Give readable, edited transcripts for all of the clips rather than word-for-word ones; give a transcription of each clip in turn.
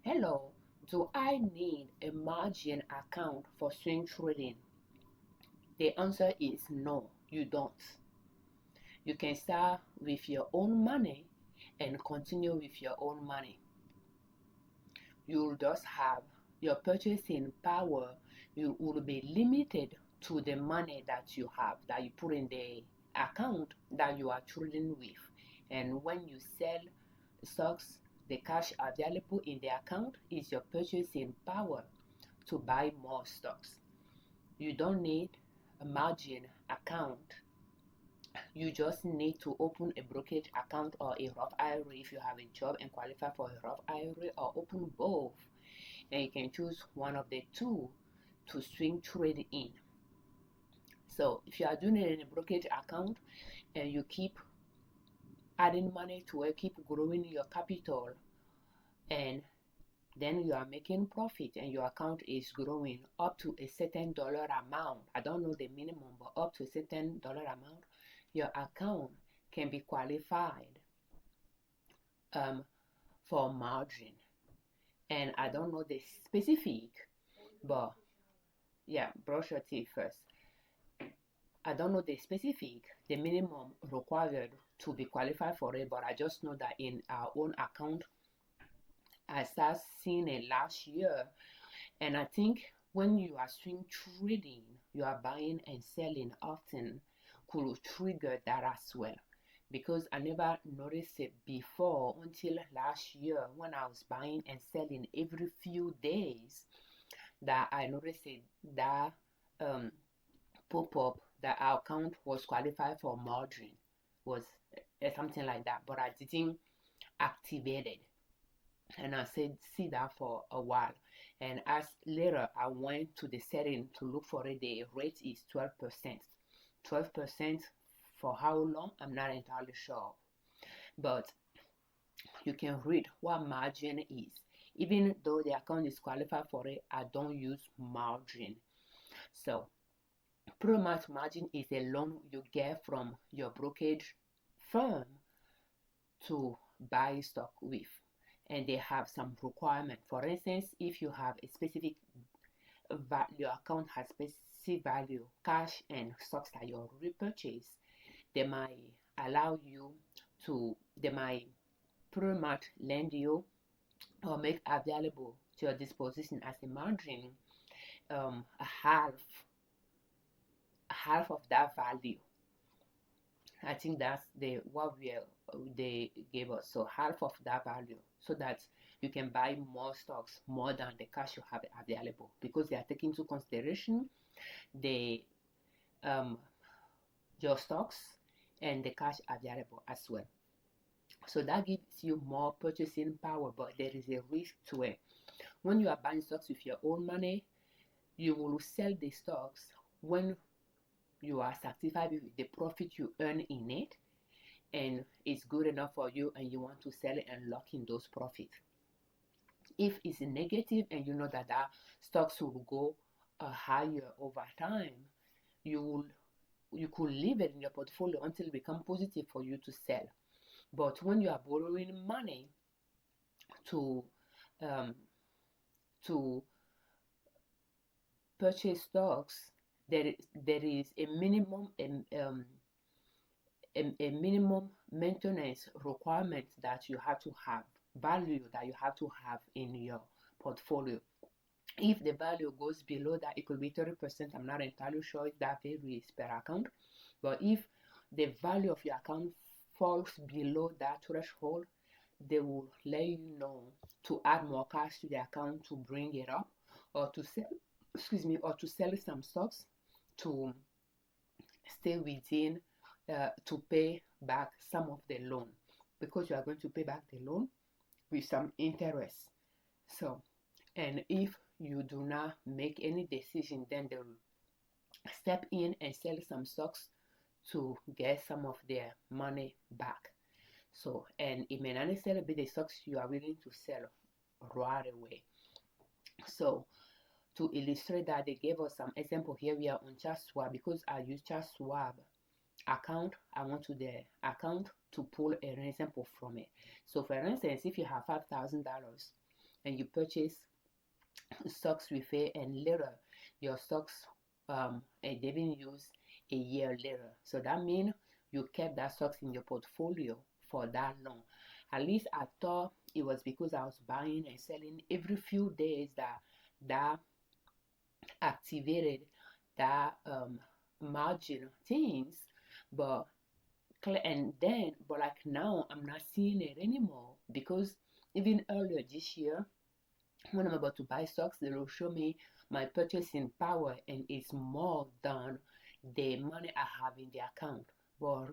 Hello, do I need a margin account for swing trading? The answer is no, you don't. You can start with your own money and continue with your own money. You'll just have your purchasing power. You will be limited to the money that you have, that you put in the account that you are trading with. And when you sell stocks, the cash available in the account is your purchasing power to buy more stocks. You don't need a margin account. You just need to open a brokerage account or a Roth IRA if you have a job and qualify for a Roth IRA, or open both, and you can choose one of the two to swing trade in. So if you are doing it in a brokerage account and you keep adding money to it, keep growing your capital, and then you are making profit and your account is growing up to a certain dollar amount. I don't know the minimum, but up to a certain dollar amount, your account can be qualified for margin. And I don't know the specific, but yeah, brush your teeth first. I don't know the specific, the minimum required to be qualified for it, but I just know that in our own account, I started seeing it last year. And I think when you are swing trading, you are buying and selling often, could trigger that as well. Because I never noticed it before until last year when I was buying and selling every few days, that I noticed it, that pop up that our account was qualified for margin, was something like that, but I didn't activate it. And I said see that for a while, and as later I went to the setting to look for it, the rate is 12%. 12% for how long, I'm not entirely sure, but you can read what margin is. Even though the account is qualified for it, I don't use margin. So pretty much margin is a loan you get from your brokerage firm to buy stock with, and they have some requirement. For instance, if you have a specific your account has specific value, cash and stocks that you repurchase, they might allow you to, they might pretty much lend you or make available to your disposition as a margin, half of that value. I think that's the what they gave us. So half of that value, so that you can buy more stocks, more than the cash you have available, because they are taking into consideration the your stocks and the cash available as well. So that gives you more purchasing power, but there is a risk to it. When you are buying stocks with your own money, you will sell the stocks when you are satisfied with the profit you earn in it, and it's good enough for you, and you want to sell it and lock in those profits. If it's negative and you know that stocks will go higher over time, you could leave it in your portfolio until it becomes positive for you to sell. But when you are borrowing money to um, to purchase stocks, there is a minimum a minimum maintenance requirement that you have to have, value that you have to have in your portfolio. If the value goes below that, it could be 30%. I'm not entirely sure if that varies per account, but if the value of your account falls below that threshold, they will let you know to add more cash to the account to bring it up, or to sell, or to sell some stocks to stay within, to pay back some of the loan, because you are going to pay back the loan with some interest. So, and if you do not make any decision, then they will step in and sell some stocks to get some of their money back. So, and it may not necessarily be the stocks you are willing to sell right away. So, to illustrate that, they gave us some example here. We are on ChartSwap. Because I use ChartSwap account, I want to the account to pull an example from it. So for instance, if you have $5,000 and you purchase stocks with it, and later your stocks and they didn't use a year later. So that means you kept that stocks in your portfolio for that long. At least I thought it was because I was buying and selling every few days that activated that margin things, but but like now I'm not seeing it anymore, because even earlier this year when I'm about to buy stocks, they will show me my purchasing power and it's more than the money I have in the account. But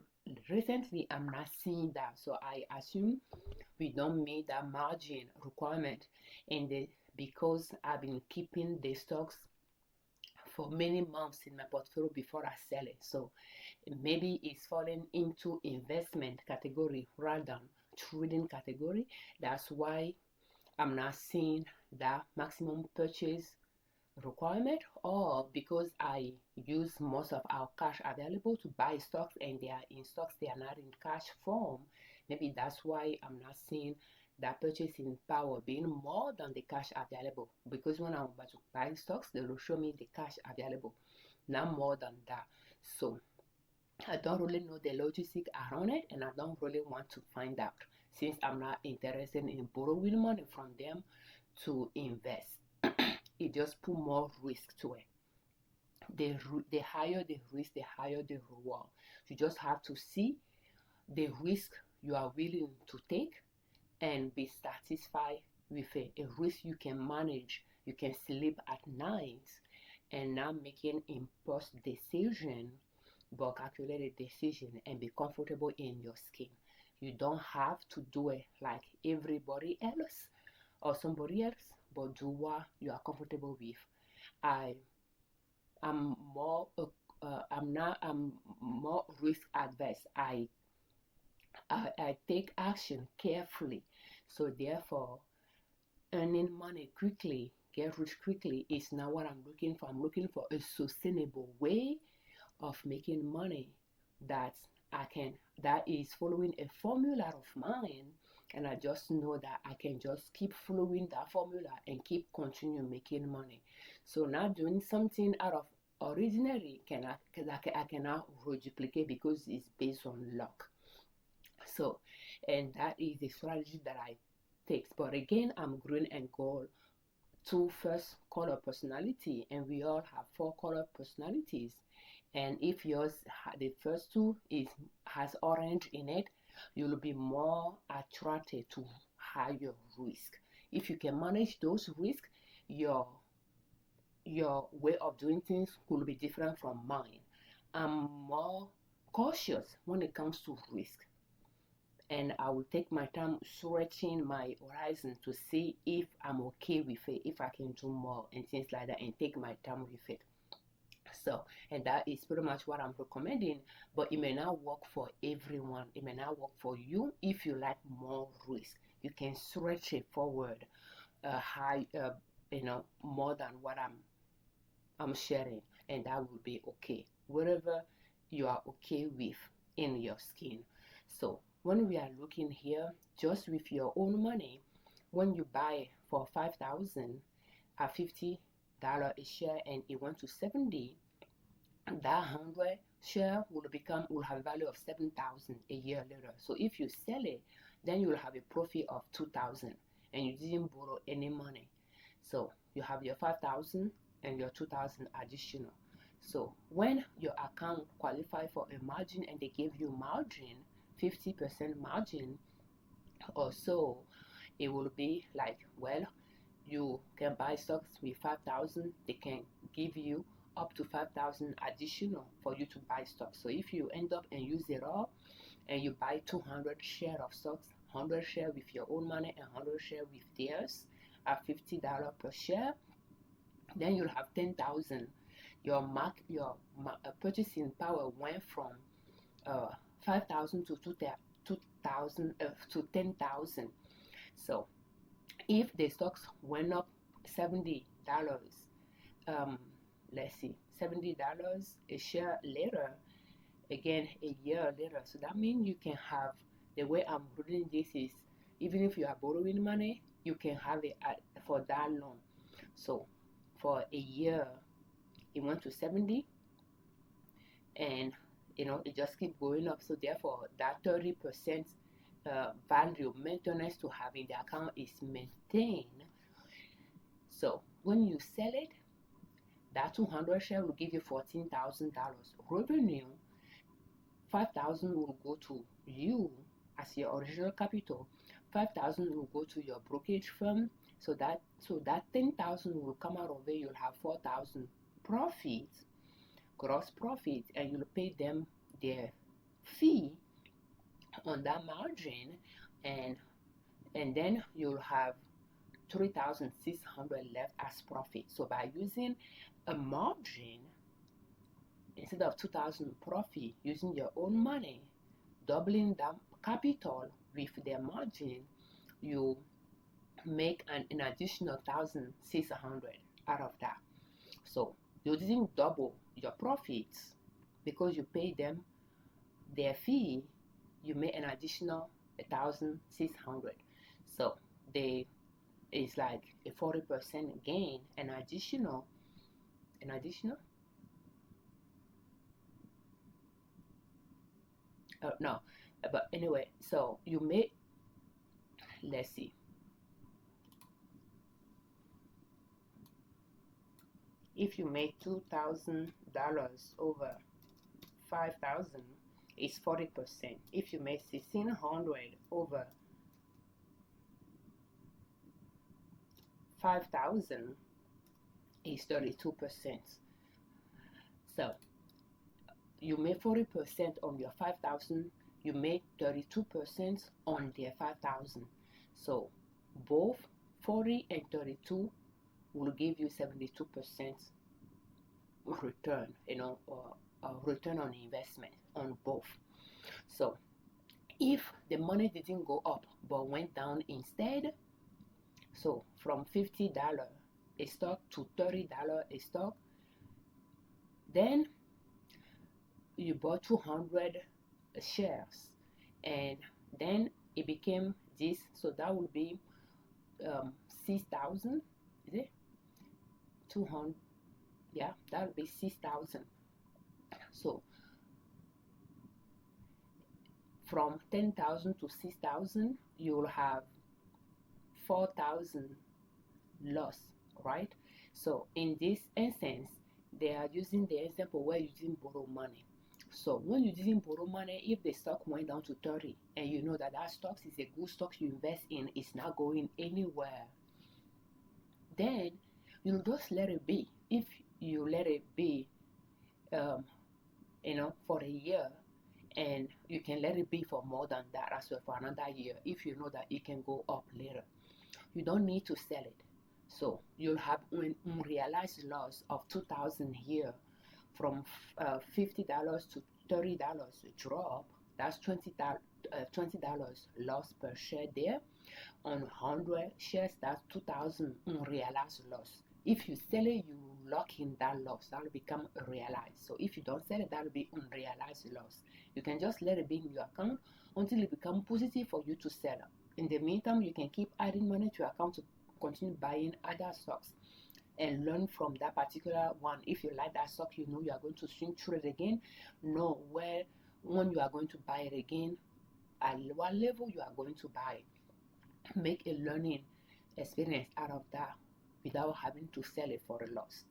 recently I'm not seeing that, so I assume we don't meet that margin requirement, and because I've been keeping the stocks for many months in my portfolio before I sell it. So maybe it's falling into investment category rather than trading category. That's why I'm not seeing that maximum purchase requirement, or because I use most of our cash available to buy stocks and they are in stocks, they are not in cash form. Maybe that's why I'm not seeing that purchasing power being more than the cash available, because when I'm about to buy stocks, they will show me the cash available, not more than that. So I don't really know the logistic around it, and I don't really want to find out, since I'm not interested in borrowing money from them to invest. It just put more risk to it. The higher the risk, the higher the reward. You just have to see the risk you are willing to take and be satisfied with a risk you can manage. You can sleep at night and not making impulse decision, but calculated decision, and be comfortable in your skin. You don't have to do it like everybody else or somebody else, but do what you are comfortable with. I am more I'm more risk adverse. I take action carefully. So therefore, earning money quickly, get rich quickly is not what I'm looking for. I'm looking for a sustainable way of making money that that is following a formula of mine, and I just know that I can just keep following that formula and keep continue making money. So not doing something out of ordinary I cannot reduplicate because it's based on luck. So, and that is the strategy that I take. But again, I'm green and gold, two first color personality, and we all have four color personalities. And if yours the first two has orange in it, you'll be more attracted to higher risk. If you can manage those risks, your way of doing things could be different from mine. I'm more cautious when it comes to risk, and I will take my time stretching my horizon to see if I'm okay with it, if I can do more and things like that, and take my time with it. So, and that is pretty much what I'm recommending, but it may not work for everyone. It may not work for you. If you like more risk, you can stretch it forward high, more than what I'm sharing, and that will be okay. Whatever you are okay with in your skin. So when we are looking here, just with your own money, when you buy for 5,000 at $50 a share and it went to 70, that 100 share will have a value of 7,000 a year later. So if you sell it, then you will have a profit of 2,000, and you didn't borrow any money. So you have your 5,000 and your 2,000 additional. So when your account qualify for a margin and they give you margin, 50% margin or so, it will be like, well, you can buy stocks with 5,000. They can give you up to 5,000 additional for you to buy stocks. So if you end up and use it all, and you buy 200 share of stocks, 100 share with your own money and 100 share with theirs at $50 per share, then you'll have 10,000. Your purchasing power went from 5,000 to 2,000 to 10,000. So if the stocks went up $70, let's see, $70 a share later, again a year later, so that means you can have, the way I'm reading this is, even if you are borrowing money you can have it for that long. So for a year it went to 70, and it just keep going up. So therefore that 30% value maintenance to have in the account is maintained. So when you sell it, that 200 share will give you $14,000 revenue. 5,000 will go to you as your original capital. 5,000 will go to your brokerage firm. So that 10,000 will come out of it. You'll have 4,000 profit, gross profit, and you'll pay them their fee on that margin, and then you'll have 3,600 left as profit. So by using a margin instead of 2,000 profit, using your own money, doubling that capital with their margin, you make an additional 1,600 out of that. So you didn't double your profits because you pay them their fee. You made an additional 1,600. So it's like a 40% gain, an additional. No, but anyway, so you made, let's see, if you make $2,000 over 5,000, it's 40%. If you make 1,600 over 5,000, it's 32%. So you make 40% on your 5,000, you make 32% on their 5,000. So both 40 and 32 will give you 72% return, or return on investment on both. So if the money didn't go up but went down instead, so from $50 a stock to $30 a stock, then you bought 200 shares, and then it became this. So that would be 6,000. Is it 200? Yeah, that would be 6,000. So from 10,000 to 6,000, you'll have 4,000 loss, right? So in this instance, they are using the example where you didn't borrow money. So when you didn't borrow money, if the stock went down to 30 and you know that stock is a good stock you invest in, it's not going anywhere, then you just let it be. If you let it be for a year, and you can let it be for more than that as well, for another year, if you know that it can go up later, you don't need to sell it. So you'll have unrealized loss of 2,000 here. From $50 to $30 drop, that's $20 loss per share there. On 100 shares, that's 2,000 unrealized loss. If you sell it, you lock in that loss. That will become realized. So if you don't sell it, that will be unrealized loss. You can just let it be in your account until it becomes positive for you to sell it. In the meantime, you can keep adding money to your account to continue buying other stocks and learn from that particular one. If you like that stock, you are going to swing trade again, know when you are going to buy it again, at what level you are going to buy it. Make a learning experience out of that without having to sell it for a loss.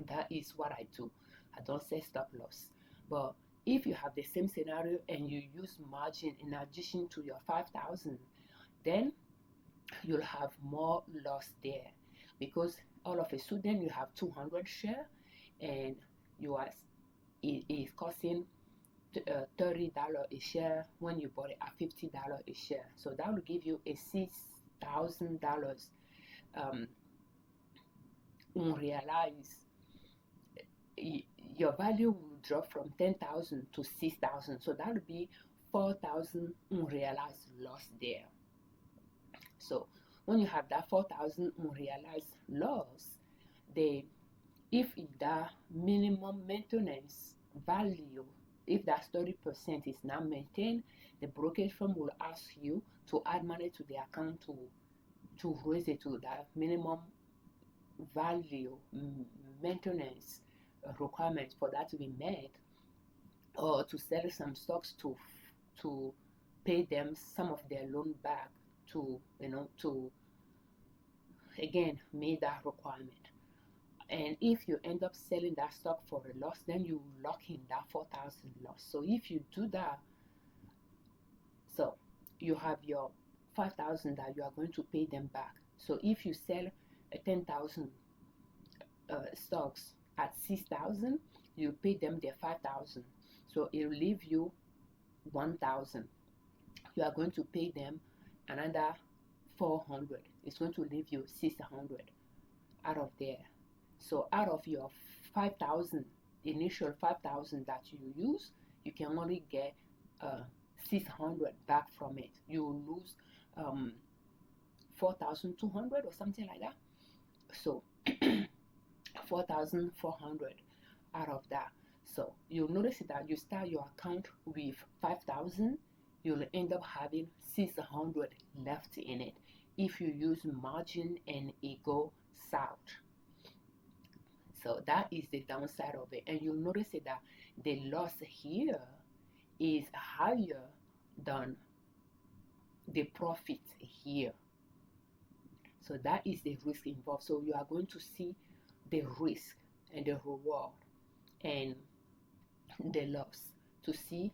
That is what I do. I don't say stop loss. But if you have the same scenario and you use margin in addition to your 5,000, then you'll have more loss there, because all of a sudden you have 200 share and it is costing $30 a share when you bought it at $50 a share. So that will give you a $6,000 unrealized. Your value will drop from 10,000 to 6,000. So that will be 4,000 unrealized loss there. So when you have that 4,000 unrealized loss, if the minimum maintenance value, if that 30% is not maintained, the brokerage firm will ask you to add money to the account to to raise it to that minimum value maintenance requirements for that to be met, or to sell some stocks to pay them some of their loan back, to to again meet that requirement. And if you end up selling that stock for a loss, then you lock in that 4,000 loss. So if you do that, so you have your 5,000 that you are going to pay them back. So if you sell 10,000 stocks at 6,000, you pay them their 5,000. So it will leave you 1,000. You are going to pay them another 400. It's going to leave you 600 out of there. So out of your 5,000, initial 5,000 that you use, you can only get 600 back from it. You will lose 4,200 or something like that. So 4,400 out of that. So you'll notice that you start your account with 5,000, you'll end up having 600 left in it if you use margin and it goes south. So that is the downside of it. And you'll notice that the loss here is higher than the profit here. So that is the risk involved. So you are going to see the risk and the reward and the loss to see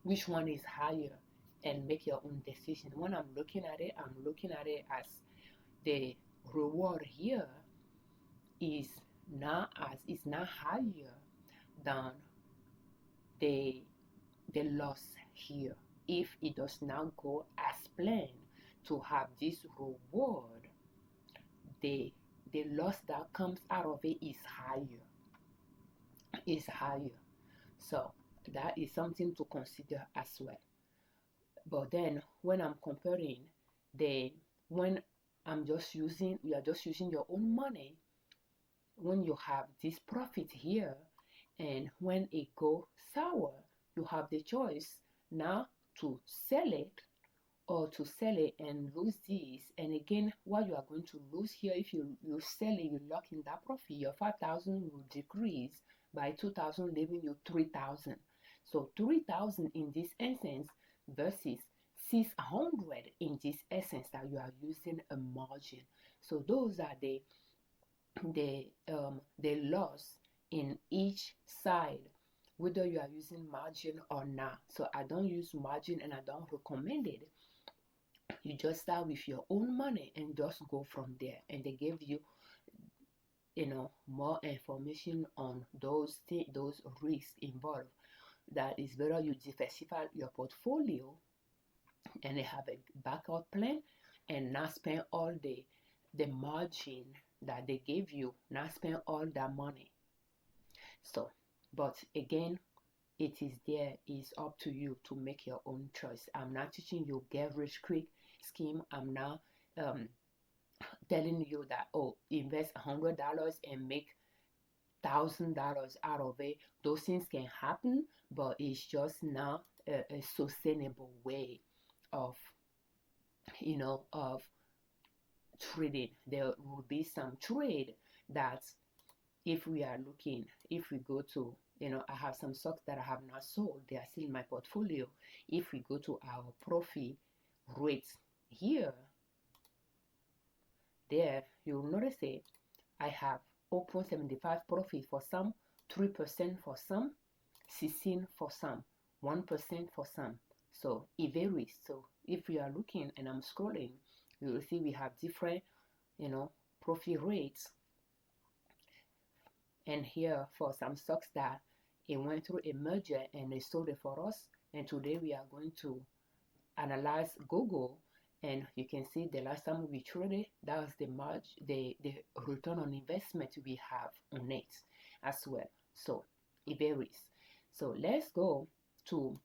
which one is higher and make your own decision. When I'm looking at it as the reward here is not higher than the loss here. If it does not go as planned to have this reward, the loss that comes out of it is higher. So that is something to consider as well. But then when I'm comparing when you are just using your own money, when you have this profit here, and when it goes sour, you have the choice now to sell it or to sell it and lose this. And again, what you are going to lose here, if you sell it, you lock in that profit, your 5,000 will decrease by 2,000, leaving you 3,000. So 3,000 in this essence versus 600 in this essence that you are using a margin. So those are the loss in each side, whether you are using margin or not. So I don't use margin and I don't recommend it. You just start with your own money and just go from there. And they give you more information on those risks involved. That is better you diversify your portfolio and have a backup plan, and not spend all the margin that they give you, not spend all that money. So, but again, it's up to you to make your own choice. I'm not teaching you get rich quick scheme. I'm not telling you that, oh, invest $100 and make $1,000 out of it. Those things can happen, but it's just not a sustainable way of trading. There will be some trade that if we go to, I have some stocks that I have not sold, they are still in my portfolio. If we go to our profit rates here, there you'll notice it. I have 0.75 profit for some, 3% for some, 16 for some, 1% for some. So it varies. So if we are looking and I'm scrolling, you will see we have different, profit rates. And here for some stocks that it went through a merger and they sold it for us. And today we are going to analyze Google, and you can see the last time we traded, that was the return on investment we have on it as well. So it varies. So let's go to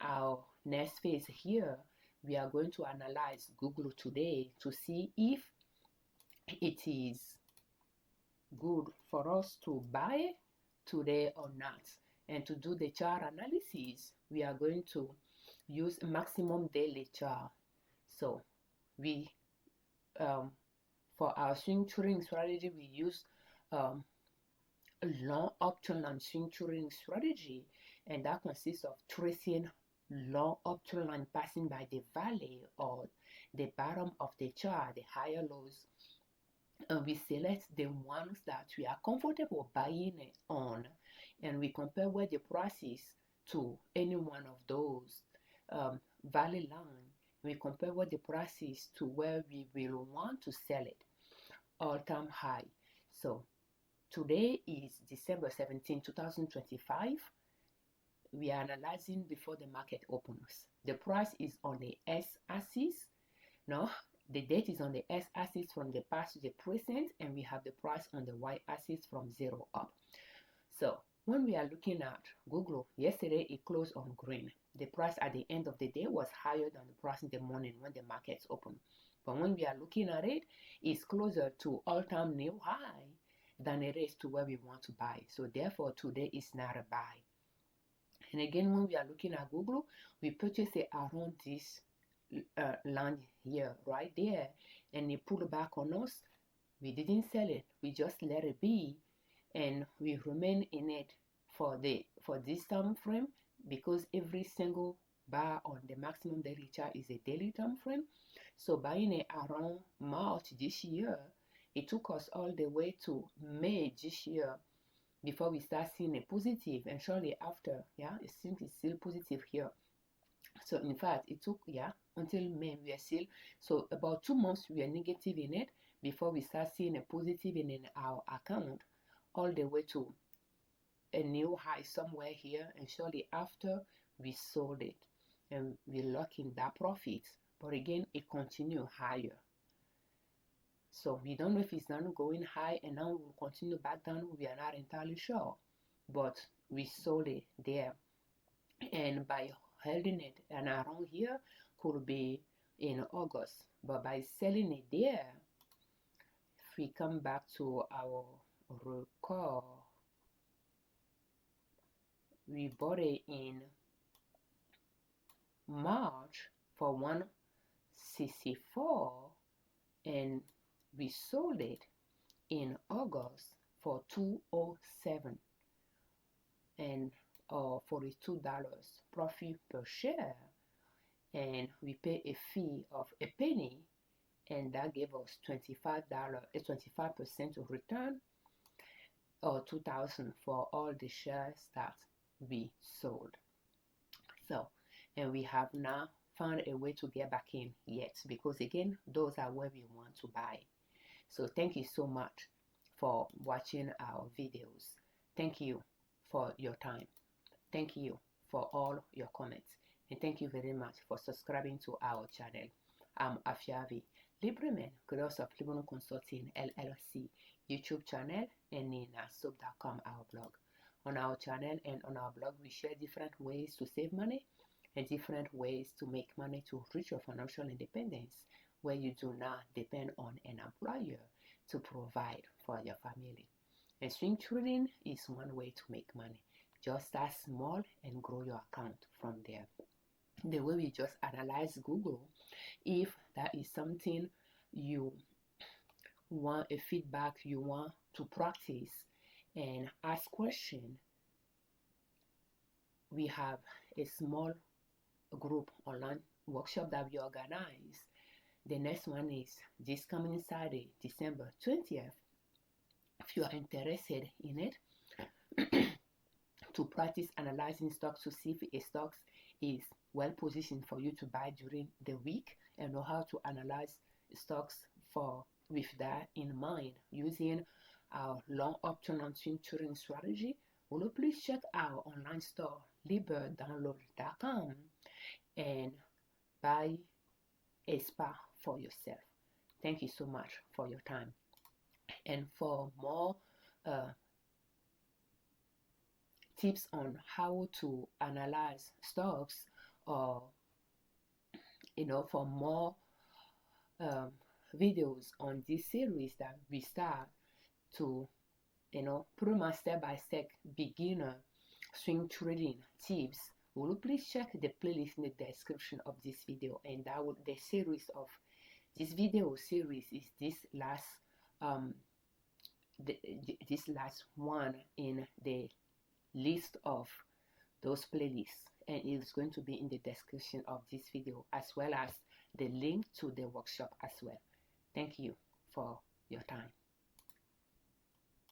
our next phase here. We are going to analyze Google today to see if it is good for us to buy today or not. And to do the chart analysis, we are going to use maximum daily chart. So we for our swing trading strategy, we use a long option line swing trading strategy, and that consists of tracing long option line passing by the valley or the bottom of the chart, the higher lows, and we select the ones that we are comfortable buying on, and we compare where the price is to any one of those valley line. We compare what the price is to where we will want to sell it, all-time high. So today is December 17, 2025. We are analyzing before the market opens. The price is on the S-axis. No, the date is on the S-axis from the past to the present, and we have the price on the Y-axis from 0 up. So when we are looking at Google, yesterday it closed on green. The price at the end of the day was higher than the price in the morning when the markets open. But when we are looking at it, it's closer to all-time new high than it is to where we want to buy. So therefore, today is not a buy. And again, when we are looking at Google, we purchased it around this line here, right there, and it pulled back on us. We didn't sell it. We just let it be, and we remain in it for this time frame, because every single bar on the maximum daily chart is a daily time frame. So buying it around March this year, it took us all the way to May this year before we start seeing a positive, and shortly after, it seems it's still positive here. So in fact, it took until May we are still, so about 2 months we are negative in it before we start seeing a positive in our account, all the way to a new high somewhere here, and shortly after we sold it and we lock in that profit. But again, it continued higher. So we don't know if it's not going high and now we'll continue back down. We are not entirely sure, but we sold it there, and by holding it and around here could be in August, but by selling it there, if we come back to our record, we bought it in March for 164, and we sold it in August for 207 and $42 profit per share, and we pay a fee of a penny, and that gave us $25, a 25% of return, or $2,000 for all the shares that we sold. So, and we have now found a way to get back in yet, because again, those are where we want to buy. So thank you so much for watching our videos. Thank you for your time. Thank you for all your comments, and thank you very much for subscribing to our channel. I'm Afiavi, Liberman, creator of Liberman Consulting L.L.C YouTube channel, and ninasoap.com, our blog. On our channel and on our blog, we share different ways to save money and different ways to make money to reach your financial independence, where you do not depend on an employer to provide for your family. And swing trading is one way to make money. Just start small and grow your account from there. The way we just analyze Google, if that is something you want a feedback, you want to practice and ask questions, we have a small group online workshop that we organize. The next one is this coming Saturday, December 20th. If you are interested in it, to practice analyzing stocks to see if a stock is well positioned for you to buy during the week, and know how to analyze stocks with that in mind, using our long option on swing trading strategy, will you please check our online store liberdownload.com and buy a spa for yourself. Thank you so much for your time. And for more tips on how to analyze stocks, or for more videos on this series that we start to pretty much step-by-step beginner swing trading tips, will you please check the playlist in the description of this video, and that will the series of This video series is this last one in the list of those playlists, and it's going to be in the description of this video, as well as the link to the workshop as well. Thank you for your time.